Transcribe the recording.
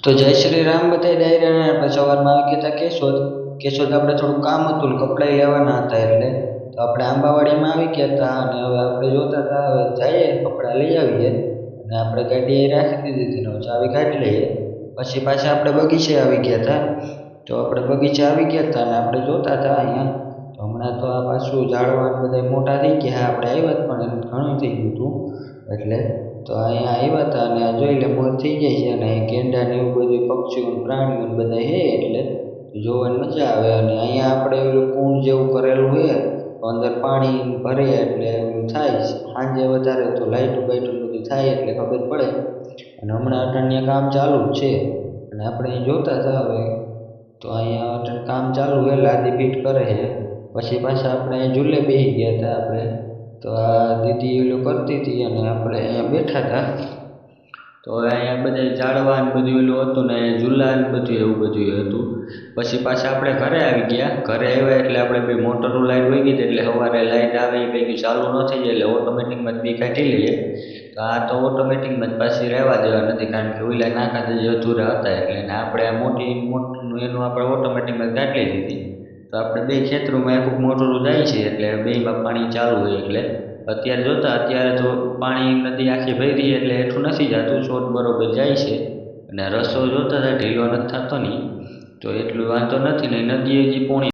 તો જય શ્રી રામ બધાય ડાયરાને આપણે સવારમાં આવી ગયા હતા કેશોદ આપણે થોડું કામ હતું ને કપડાં લેવાના હતા એટલે તો આપણે આંબાવાડીમાં આવી ગયા હતા અને હવે આપણે જોતા હતા હવે જઈએ કપડાં લઈ આવીએ અને આપણે ગાડી રાખી દીધી હતી ને ચાવી કાઢી લઈએ પછી પાછા આપણે બગીચે આવી ગયા હતા તો આપણે બગીચે આવી ગયા હતા અને આપણે જોતા હતા અહીંયા તો હમણાં તો આ પાછું ઝાડવા બધા મોટા થઈ ગયા આપણે આવ્યા પણ ઘણું થઈ ગયું હતું એટલે તો અહીંયા આવ્યા હતા અને આ જોઈ લે મોર થઈ જાય છે અને ગેંડા ને એવું બધું પક્ષીઓ પ્રાણીઓ બધા હે એટલે જોવાની મજા આવે અને અહીંયા આપણે ઓલું કુંડ જેવું કરેલું છે અંદર પાણી ભરે એટલે એવું થાય સાંજે વધારે તો લાઇટું બાઇટું બધું થાય એટલે ખબર પડે અને હમણાં અટાણિયા કામ ચાલુ જ છે અને આપણે અહીં જોતા હતા હવે તો અહીંયા અટાણ કામ ચાલુ છે લાદી ફીટ કરે છે પછી પાછા આપણે ઝૂલે બેસી ગયા હતા આપણે તો આ દીદી ઓલું કરતી હતી અને આપણે અહીંયા બેઠા હતા તો હવે અહીંયા બધા ઝાડવા ને બધું ઓલું હતું ને ઝૂલા ને બધું એવું બધું હતું પછી પાછા આપણે ઘરે આવી ગયા ઘરે આવ્યા એટલે આપણે બે મોટરનું લાઇટ વહી ગઈ એટલે સવારે લાઇટ આવે એ પૈકી ચાલુ ન થઈ જાય એટલે ઓટોમેટિકમાં જ બી કાઢી લઈએ તો આ તો ઓટોમેટિકમાં જ પાછી રહેવા દેવા નથી કારણ કે ઓલા નાખા જે અધૂરા હતા એટલે આપણે આ મોટરનું એનું આપણે ઓટોમેટિકમાં કાઢી દીધી તો આપણે બે ખેતરોમાં એક મોટરું જાય છે એટલે બેમાં પાણી ચાલુ હોય એટલે અત્યારે જોતા અત્યારે તો પાણી નદી આખી ભરી એટલે હેઠું નથી જતું છોડ બરોબર જાય છે અને રસો જોતા હતા ઢીલો નથી થતો નહીં તો એટલું વાંધો નથી ને નદી હજી પોણી